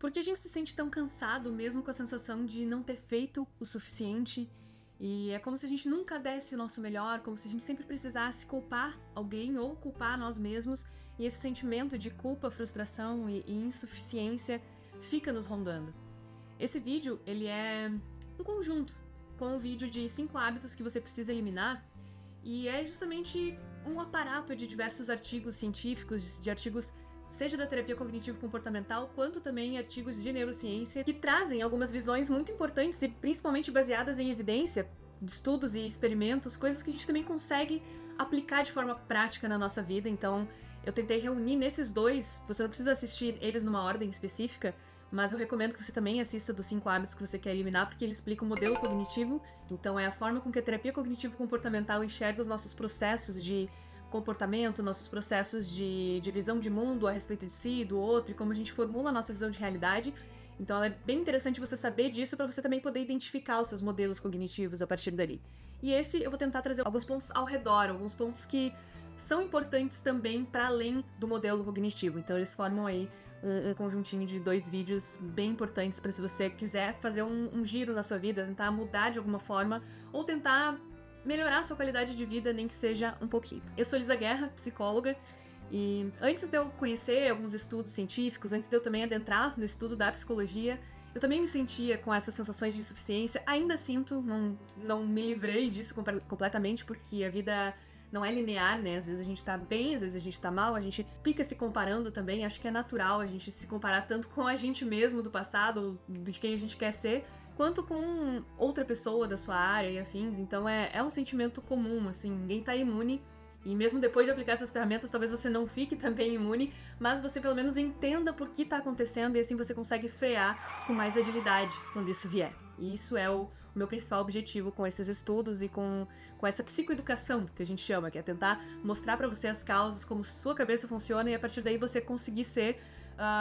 Por que a gente se sente tão cansado, mesmo com a sensação de não ter feito o suficiente? E é como se a gente nunca desse o nosso melhor, como se a gente sempre precisasse culpar alguém ou culpar nós mesmos, e esse sentimento de culpa, frustração e insuficiência fica nos rondando. Esse vídeo, ele é um conjunto com um vídeo de 5 hábitos que você precisa eliminar, e é justamente um aparato de diversos artigos científicos, de artigos seja da terapia cognitivo-comportamental, quanto também artigos de neurociência, que trazem algumas visões muito importantes e principalmente baseadas em evidência, de estudos e experimentos, coisas que a gente também consegue aplicar de forma prática na nossa vida. Então, eu tentei reunir nesses dois, você não precisa assistir eles numa ordem específica, mas eu recomendo que você também assista dos 5 hábitos que você quer eliminar, porque ele explica o modelo cognitivo, então é a forma com que a terapia cognitivo-comportamental enxerga os nossos processos de comportamento, nossos processos de visão de mundo a respeito de si, do outro, e como a gente formula a nossa visão de realidade. Então é bem interessante você saber disso para você também poder identificar os seus modelos cognitivos a partir dali. E esse eu vou tentar trazer alguns pontos ao redor, alguns pontos que são importantes também para além do modelo cognitivo. Então eles formam aí um conjuntinho de 2 vídeos bem importantes para se você quiser fazer um giro na sua vida, tentar mudar de alguma forma ou tentar melhorar a sua qualidade de vida, nem que seja um pouquinho. Eu sou Lisa Guerra, psicóloga, e antes de eu conhecer alguns estudos científicos, antes de eu também adentrar no estudo da psicologia, eu também me sentia com essas sensações de insuficiência, ainda sinto, não me livrei disso completamente, porque a vida não é linear, né? Às vezes a gente tá bem, às vezes a gente tá mal, a gente fica se comparando também, acho que é natural a gente se comparar tanto com a gente mesmo do passado, de quem a gente quer ser, quanto com outra pessoa da sua área e afins. Então é um sentimento comum, assim, ninguém tá imune, e mesmo depois de aplicar essas ferramentas, talvez você não fique também imune, mas você pelo menos entenda por que tá acontecendo, e assim você consegue frear com mais agilidade quando isso vier. E isso é o meu principal objetivo com esses estudos e com essa psicoeducação que a gente chama, que é tentar mostrar pra você as causas, como sua cabeça funciona, e a partir daí você conseguir ser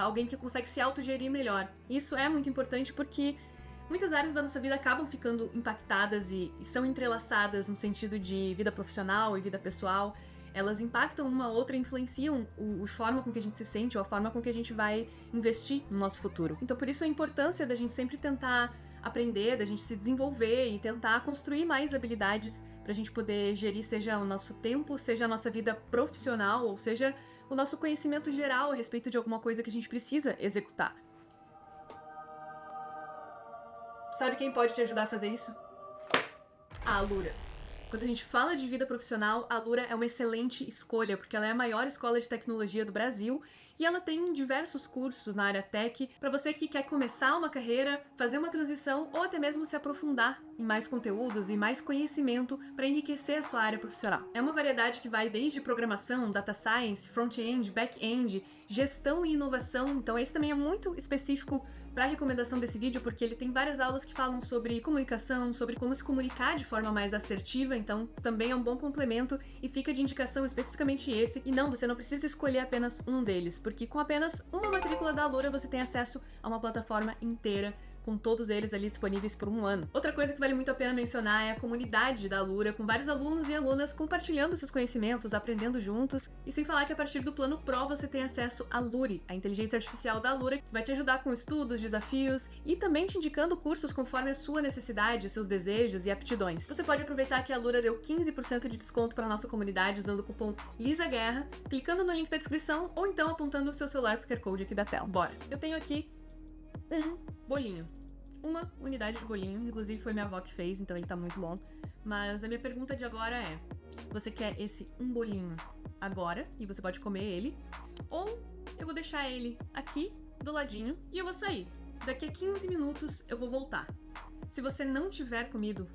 alguém que consegue se autogerir melhor. Isso é muito importante porque muitas áreas da nossa vida acabam ficando impactadas e são entrelaçadas no sentido de vida profissional e vida pessoal. Elas impactam uma a outra e influenciam a forma com que a gente se sente ou a forma com que a gente vai investir no nosso futuro. Então por isso a importância da gente sempre tentar aprender, da gente se desenvolver e tentar construir mais habilidades pra gente poder gerir seja o nosso tempo, seja a nossa vida profissional, ou seja o nosso conhecimento geral a respeito de alguma coisa que a gente precisa executar. Sabe quem pode te ajudar a fazer isso? A Alura. Quando a gente fala de vida profissional, a Alura é uma excelente escolha, porque ela é a maior escola de tecnologia do Brasil e ela tem diversos cursos na área tech para você que quer começar uma carreira, fazer uma transição ou até mesmo se aprofundar em mais conteúdos e mais conhecimento para enriquecer a sua área profissional. É uma variedade que vai desde programação, data science, front-end, back-end, gestão e inovação. Então esse também é muito específico para a recomendação desse vídeo, porque ele tem várias aulas que falam sobre comunicação, sobre como se comunicar de forma mais assertiva, então também é um bom complemento e fica de indicação especificamente esse. E não, você não precisa escolher apenas um deles, porque com apenas uma matrícula da Alura você tem acesso a uma plataforma inteira com todos eles ali disponíveis por 1 ano. Outra coisa que vale muito a pena mencionar é a comunidade da Alura, com vários alunos e alunas compartilhando seus conhecimentos, aprendendo juntos, e sem falar que a partir do plano Pro você tem acesso à Luri, a inteligência artificial da Alura, que vai te ajudar com estudos, desafios e também te indicando cursos conforme a sua necessidade, os seus desejos e aptidões. Você pode aproveitar que a Alura deu 15% de desconto para nossa comunidade usando o cupom LISAGUERRA, clicando no link da descrição ou então apontando o seu celular pro QR Code aqui da tela. Bora! Eu tenho aqui um bolinho. Uma unidade de bolinho, inclusive foi minha avó que fez, então ele tá muito bom. Mas a minha pergunta de agora é: você quer esse um bolinho agora, e você pode comer ele, ou eu vou deixar ele aqui do ladinho e eu vou sair. Daqui a 15 minutos eu vou voltar. Se você não tiver comido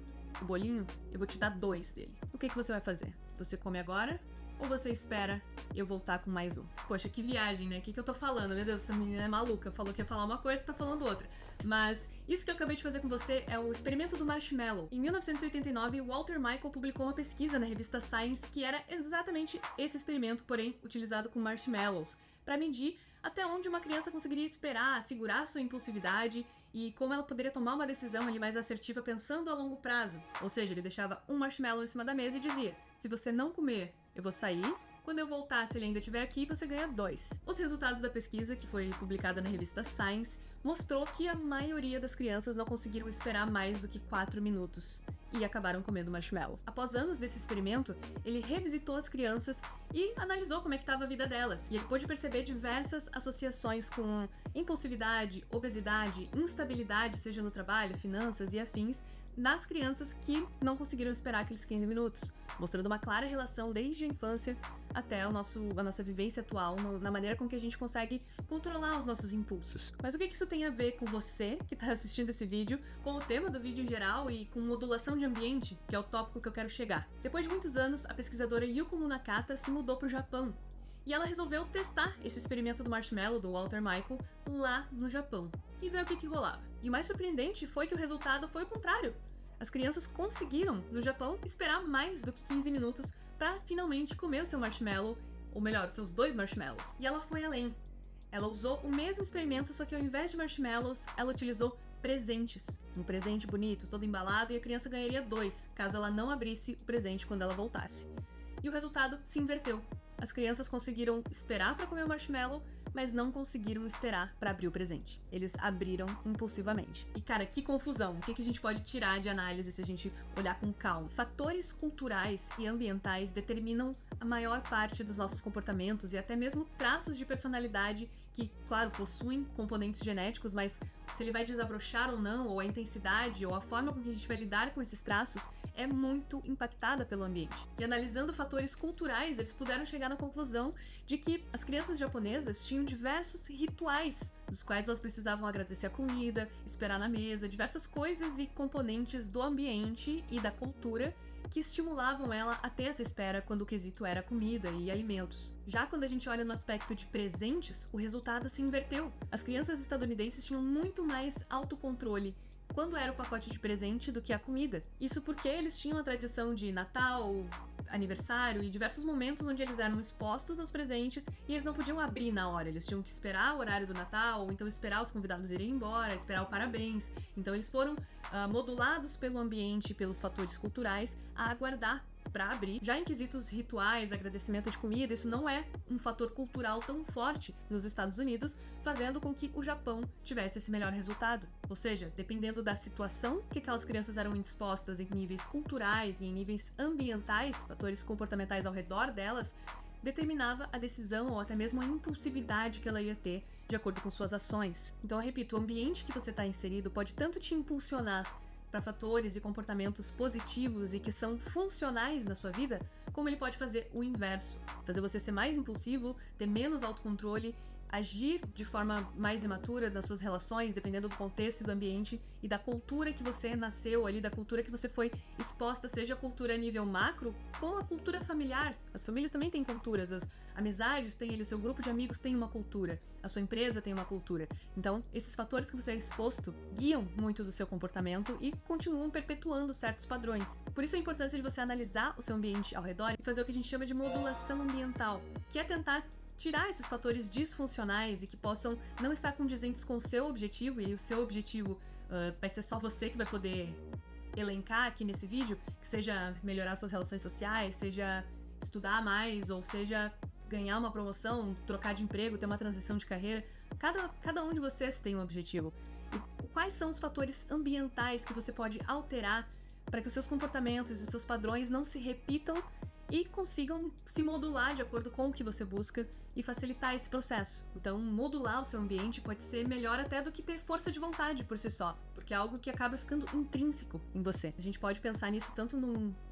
o bolinho, eu vou te dar 2 dele. O que você vai fazer? Você come agora ou você espera eu voltar com mais um? Poxa, que viagem, né? O que eu tô falando? Meu Deus, essa menina é maluca. Falou que ia falar uma coisa e tá falando outra. Mas isso que eu acabei de fazer com você é o experimento do marshmallow. Em 1989, Walter Michael publicou uma pesquisa na revista Science que era exatamente esse experimento, porém utilizado com marshmallows, para medir até onde uma criança conseguiria esperar, segurar sua impulsividade e como ela poderia tomar uma decisão ali mais assertiva pensando a longo prazo. Ou seja, ele deixava um marshmallow em cima da mesa e dizia: se você não comer, eu vou sair, Quando eu voltar, se ele ainda estiver aqui, você ganha 2. Os resultados da pesquisa, que foi publicada na revista Science, mostrou que a maioria das crianças não conseguiram esperar mais do que 4 minutos e acabaram comendo marshmallow. Após anos desse experimento, ele revisitou as crianças e analisou como é que estava a vida delas. E ele pôde perceber diversas associações com impulsividade, obesidade, instabilidade, seja no trabalho, finanças e afins, nas crianças que não conseguiram esperar aqueles 15 minutos, mostrando uma clara relação desde a infância até a nossa vivência atual, na maneira com que a gente consegue controlar os nossos impulsos. Mas o que isso tem a ver com você que está assistindo esse vídeo, com o tema do vídeo em geral e com modulação de ambiente, que é o tópico que eu quero chegar? Depois de muitos anos, a pesquisadora Yuko Munakata se mudou para o Japão e ela resolveu testar esse experimento do marshmallow do Walter Michael lá no Japão e ver o que rolava. E o mais surpreendente foi que o resultado foi o contrário. As crianças conseguiram, no Japão, esperar mais do que 15 minutos para finalmente comer o seu marshmallow, ou melhor, os seus 2 marshmallows. E ela foi além. Ela usou o mesmo experimento, só que ao invés de marshmallows, ela utilizou presentes. Um presente bonito, todo embalado, e a criança ganharia 2, caso ela não abrisse o presente quando ela voltasse. E o resultado se inverteu. As crianças conseguiram esperar para comer o marshmallow, mas não conseguiram esperar para abrir o presente. Eles abriram impulsivamente. E cara, que confusão! O que a gente pode tirar de análise se a gente olhar com calma? Fatores culturais e ambientais determinam a maior parte dos nossos comportamentos e até mesmo traços de personalidade que, claro, possuem componentes genéticos, mas se ele vai desabrochar ou não, ou a intensidade, ou a forma com que a gente vai lidar com esses traços, é muito impactada pelo ambiente. E analisando fatores culturais, eles puderam chegar na conclusão de que as crianças japonesas tinham diversos rituais, dos quais elas precisavam agradecer a comida, esperar na mesa, diversas coisas e componentes do ambiente e da cultura que estimulavam ela a ter essa espera quando o quesito era comida e alimentos. Já quando a gente olha no aspecto de presentes, o resultado se inverteu. As crianças estadunidenses tinham muito mais autocontrole quando era o pacote de presente do que a comida. Isso porque eles tinham a tradição de Natal, aniversário e diversos momentos onde eles eram expostos aos presentes e eles não podiam abrir na hora, eles tinham que esperar o horário do Natal, ou então esperar os convidados irem embora, esperar o parabéns. Então eles foram modulados pelo ambiente e pelos fatores culturais a aguardar para abrir. Já em quesitos rituais, agradecimento de comida, isso não é um fator cultural tão forte nos Estados Unidos, fazendo com que o Japão tivesse esse melhor resultado. Ou seja, dependendo da situação que aquelas crianças eram indispostas em níveis culturais e em níveis ambientais, fatores comportamentais ao redor delas, determinava a decisão ou até mesmo a impulsividade que ela ia ter de acordo com suas ações. Então, eu repito, o ambiente que você está inserido pode tanto te impulsionar para fatores e comportamentos positivos e que são funcionais na sua vida, como ele pode fazer o inverso, fazer você ser mais impulsivo, ter menos autocontrole, agir de forma mais imatura nas suas relações, dependendo do contexto e do ambiente e da cultura que você nasceu ali, da cultura que você foi exposta, seja a cultura a nível macro, como a cultura familiar. As famílias também têm culturas, as amizades têm ali, o seu grupo de amigos tem uma cultura, a sua empresa tem uma cultura. Então, esses fatores que você é exposto guiam muito do seu comportamento e continuam perpetuando certos padrões. Por isso a importância de você analisar o seu ambiente ao redor e fazer o que a gente chama de modulação ambiental, que é tentar tirar esses fatores disfuncionais e que possam não estar condizentes com o seu objetivo, e aí o seu objetivo vai ser só você que vai poder elencar aqui nesse vídeo, que seja melhorar suas relações sociais, seja estudar mais, ou seja ganhar uma promoção, trocar de emprego, ter uma transição de carreira. Cada um de vocês tem um objetivo. E quais são os fatores ambientais que você pode alterar para que os seus comportamentos e os seus padrões não se repitam e consigam se modular de acordo com o que você busca e facilitar esse processo. Então, modular o seu ambiente pode ser melhor até do que ter força de vontade por si só, porque é algo que acaba ficando intrínseco em você. A gente pode pensar nisso tanto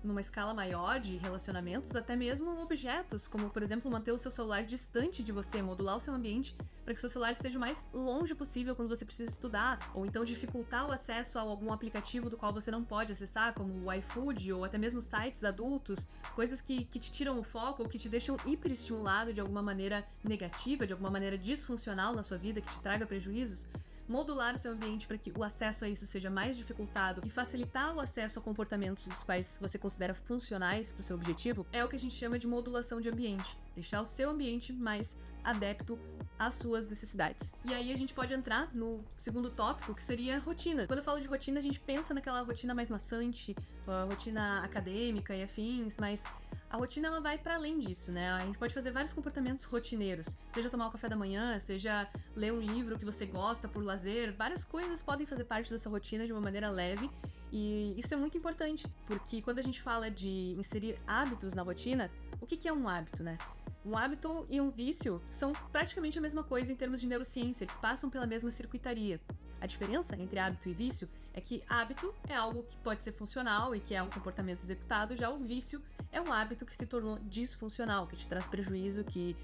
numa escala maior de relacionamentos, até mesmo objetos, como, por exemplo, manter o seu celular distante de você, modular o seu ambiente para que o seu celular esteja o mais longe possível quando você precisa estudar, ou então dificultar o acesso a algum aplicativo do qual você não pode acessar, como o iFood, ou até mesmo sites adultos, coisas que te tiram o foco ou que te deixam hiperestimulado de alguma maneira negativa, de alguma maneira disfuncional na sua vida, que te traga prejuízos. Modular o seu ambiente para que o acesso a isso seja mais dificultado e facilitar o acesso a comportamentos dos quais você considera funcionais para o seu objetivo é o que a gente chama de modulação de ambiente. Deixar o seu ambiente mais adepto às suas necessidades. E aí a gente pode entrar no segundo tópico, que seria rotina. Quando eu falo de rotina, a gente pensa naquela rotina mais maçante, a rotina acadêmica e afins, mas A rotina, ela vai para além disso, né? A gente pode fazer vários comportamentos rotineiros, seja tomar o café da manhã, seja ler um livro que você gosta por lazer, várias coisas podem fazer parte da sua rotina de uma maneira leve, e isso é muito importante, porque quando a gente fala de inserir hábitos na rotina, o que é um hábito, né? Um hábito e um vício são praticamente a mesma coisa em termos de neurociência, eles passam pela mesma circuitaria. A diferença entre hábito e vício é que hábito é algo que pode ser funcional e que é um comportamento executado, já o vício é um hábito que se tornou disfuncional, que te traz prejuízo, que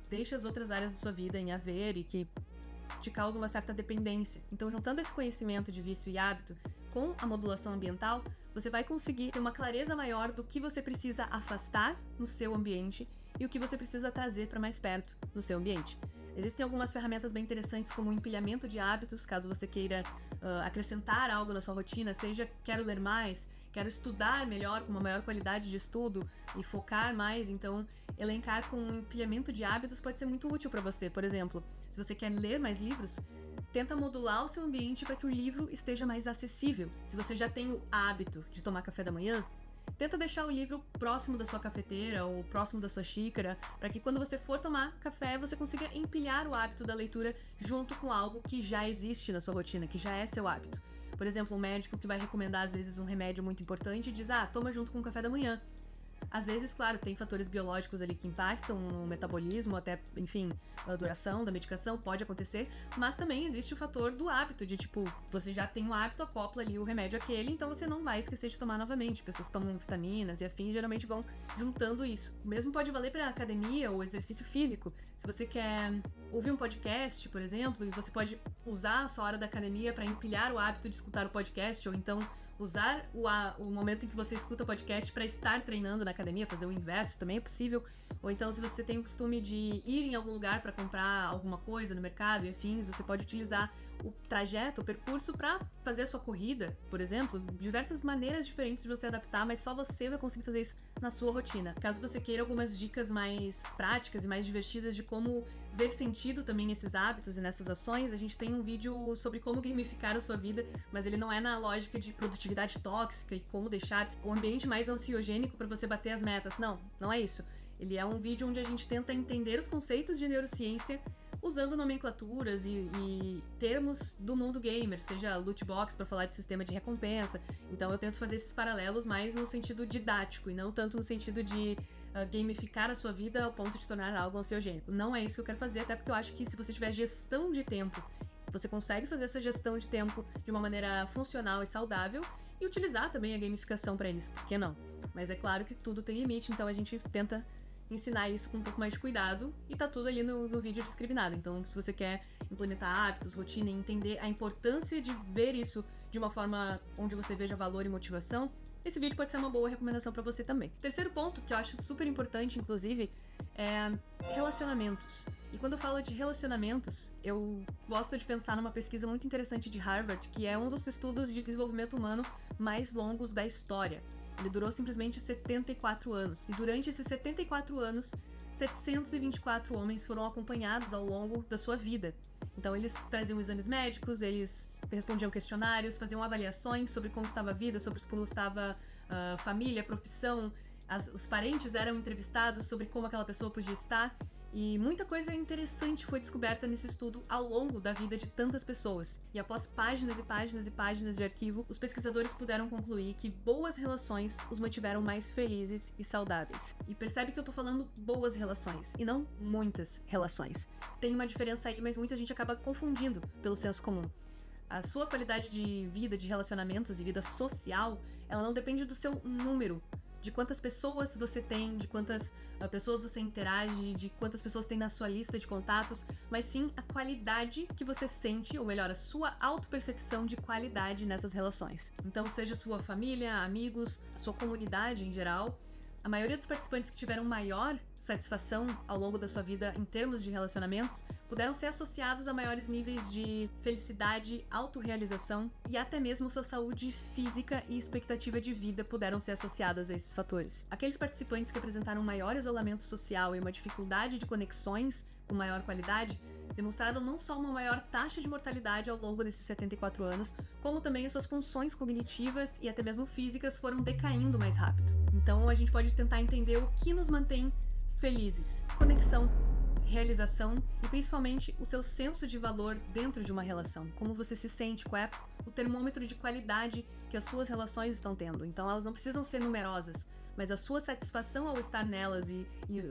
deixa as outras áreas da sua vida em haver e que te causa uma certa dependência. Então, juntando esse conhecimento de vício e hábito com a modulação ambiental, você vai conseguir ter uma clareza maior do que você precisa afastar no seu ambiente e o que você precisa trazer para mais perto no seu ambiente. Existem algumas ferramentas bem interessantes, como o empilhamento de hábitos, caso você queira acrescentar algo na sua rotina, seja quero ler mais, quero estudar melhor, com uma maior qualidade de estudo e focar mais, então elencar com um empilhamento de hábitos pode ser muito útil para você. Por exemplo, se você quer ler mais livros, tenta modular o seu ambiente para que o livro esteja mais acessível. Se você já tem o hábito de tomar café da manhã, tenta deixar o livro próximo da sua cafeteira ou próximo da sua xícara, para que quando você for tomar café, você consiga empilhar o hábito da leitura junto com algo que já existe na sua rotina, que já é seu hábito. Por exemplo, um médico que vai recomendar às vezes um remédio muito importante e diz, toma junto com o café da manhã. Às vezes, claro, tem fatores biológicos ali que impactam no metabolismo, até, enfim, a duração da medicação pode acontecer, mas também existe o fator do hábito, de tipo, você já tem o hábito, acopla ali o remédio àquele, então você não vai esquecer de tomar novamente. Pessoas que tomam vitaminas e afins geralmente vão juntando isso. O mesmo pode valer para academia ou exercício físico. Se você quer ouvir um podcast, por exemplo, e você pode usar a sua hora da academia para empilhar o hábito de escutar o podcast, ou então usar o momento em que você escuta podcast para estar treinando na academia, fazer o inverso também é possível. Ou então, se você tem o costume de ir em algum lugar para comprar alguma coisa no mercado e afins, você pode utilizar o trajeto, o percurso para fazer a sua corrida, por exemplo. Diversas maneiras diferentes de você adaptar, mas só você vai conseguir fazer isso na sua rotina. Caso você queira algumas dicas mais práticas e mais divertidas de como ver sentido também nesses hábitos e nessas ações, a gente tem um vídeo sobre como gamificar a sua vida, mas ele não é na lógica de produtividade tóxica e como deixar o ambiente mais ansiogênico para você bater as metas. Não é isso. Ele é um vídeo onde a gente tenta entender os conceitos de neurociência usando nomenclaturas e termos do mundo gamer, seja loot box para falar de sistema de recompensa. Então eu tento fazer esses paralelos mais no sentido didático e não tanto no sentido de gamificar a sua vida ao ponto de tornar algo ansiogênico. Não é isso que eu quero fazer, até porque eu acho que se você tiver gestão de tempo, você consegue fazer essa gestão de tempo de uma maneira funcional e saudável e utilizar também a gamificação para isso, por que não? Mas é claro que tudo tem limite, então a gente tenta ensinar isso com um pouco mais de cuidado e tá tudo ali no vídeo discriminado. Então, se você quer implementar hábitos, rotina e entender a importância de ver isso de uma forma onde você veja valor e motivação, esse vídeo pode ser uma boa recomendação para você também. Terceiro ponto, que eu acho super importante, inclusive, é relacionamentos. E quando eu falo de relacionamentos, eu gosto de pensar numa pesquisa muito interessante de Harvard, que é um dos estudos de desenvolvimento humano mais longos da história. Ele durou simplesmente 74 anos. E durante esses 74 anos, 724 homens foram acompanhados ao longo da sua vida. Então eles traziam exames médicos, eles respondiam questionários, faziam avaliações sobre como estava a vida, sobre como estava a família, a profissão. Os parentes eram entrevistados sobre como aquela pessoa podia estar. E muita coisa interessante foi descoberta nesse estudo ao longo da vida de tantas pessoas. E após páginas e páginas e páginas de arquivo, os pesquisadores puderam concluir que boas relações os mantiveram mais felizes e saudáveis. E percebe que eu tô falando boas relações, e não muitas relações. Tem uma diferença aí, mas muita gente acaba confundindo pelo senso comum. A sua qualidade de vida, de relacionamentos e vida social, ela não depende do seu número, de quantas pessoas você tem, de quantas pessoas você interage, de quantas pessoas tem na sua lista de contatos, mas sim a qualidade que você sente, ou melhor, a sua autopercepção de qualidade nessas relações. Então, seja sua família, amigos, a sua comunidade em geral, a maioria dos participantes que tiveram maior satisfação ao longo da sua vida em termos de relacionamentos puderam ser associados a maiores níveis de felicidade, autorrealização e até mesmo sua saúde física e expectativa de vida puderam ser associadas a esses fatores. Aqueles participantes que apresentaram maior isolamento social e uma dificuldade de conexões com maior qualidade demonstraram não só uma maior taxa de mortalidade ao longo desses 74 anos, como também as suas funções cognitivas e até mesmo físicas foram decaindo mais rápido. Então a gente pode tentar entender o que nos mantém felizes. Conexão, realização e principalmente o seu senso de valor dentro de uma relação. Como você se sente, qual é o termômetro de qualidade que as suas relações estão tendo. Então elas não precisam ser numerosas, mas a sua satisfação ao estar nelas e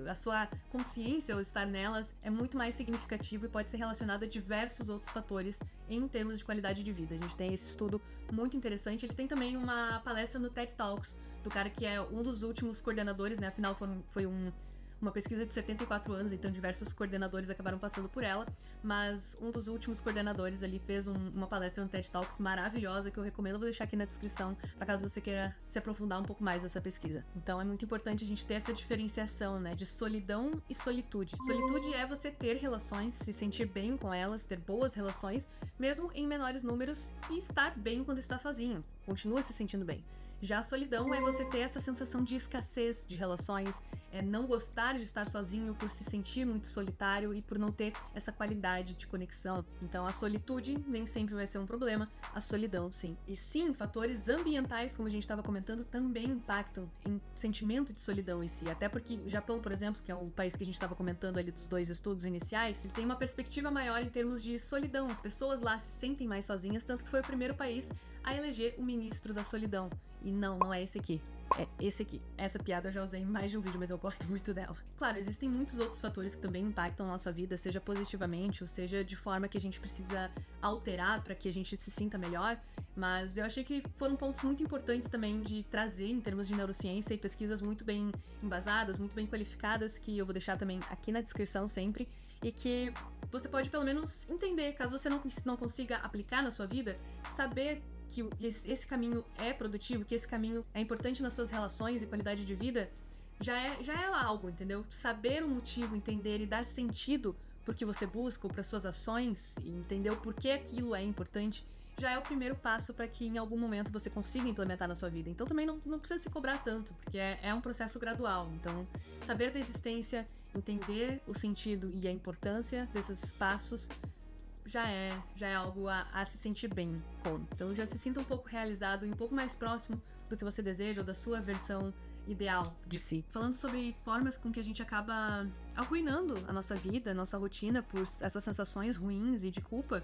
a sua consciência ao estar nelas é muito mais significativo e pode ser relacionado a diversos outros fatores em termos de qualidade de vida. A gente tem esse estudo muito interessante. Ele tem também uma palestra no TED Talks do cara que é um dos últimos coordenadores, né? Afinal, foi uma pesquisa de 74 anos, então diversos coordenadores acabaram passando por ela, mas um dos últimos coordenadores ali fez uma palestra no TED Talks maravilhosa que eu recomendo, vou deixar aqui na descrição para caso você queira se aprofundar um pouco mais nessa pesquisa. Então é muito importante a gente ter essa diferenciação, né, de solidão e solitude. Solitude é você ter relações, se sentir bem com elas, ter boas relações, mesmo em menores números, e estar bem quando está sozinho, continua se sentindo bem. Já a solidão é você ter essa sensação de escassez de relações, é não gostar de estar sozinho por se sentir muito solitário e por não ter essa qualidade de conexão. Então a solitude nem sempre vai ser um problema, a solidão sim. E sim, fatores ambientais, como a gente estava comentando, também impactam em sentimento de solidão em si. Até porque o Japão, por exemplo, que é o país que a gente estava comentando ali dos 2 estudos iniciais, ele tem uma perspectiva maior em termos de solidão. As pessoas lá se sentem mais sozinhas, tanto que foi o primeiro país a eleger o ministro da solidão. E não é esse aqui. É esse aqui. Essa piada eu já usei em mais de um vídeo, mas eu gosto muito dela. Claro, existem muitos outros fatores que também impactam a nossa vida, seja positivamente ou seja de forma que a gente precisa alterar para que a gente se sinta melhor, mas eu achei que foram pontos muito importantes também de trazer em termos de neurociência e pesquisas muito bem embasadas, muito bem qualificadas, que eu vou deixar também aqui na descrição sempre, e que você pode pelo menos entender, caso você não consiga aplicar na sua vida, saber que esse caminho é produtivo, que esse caminho é importante nas suas relações e qualidade de vida, já é algo, entendeu? Saber o motivo, entender e dar sentido por que você busca ou para suas ações e entender o porquê aquilo é importante, já é o primeiro passo para que em algum momento você consiga implementar na sua vida. Então também não precisa se cobrar tanto, porque é um processo gradual. Então, saber da existência, entender o sentido e a importância desses passos já é algo a se sentir bem com. Então já se sinta um pouco realizado e um pouco mais próximo do que você deseja ou da sua versão ideal de si. Falando sobre formas com que a gente acaba arruinando a nossa vida, a nossa rotina por essas sensações ruins e de culpa,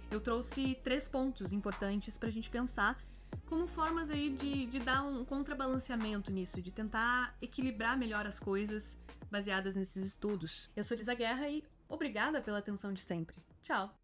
eu trouxe 3 pontos importantes pra gente pensar como formas aí de dar um contrabalanceamento nisso, de tentar equilibrar melhor as coisas baseadas nesses estudos. Eu sou Lisa Guerra e obrigada pela atenção de sempre. Tchau!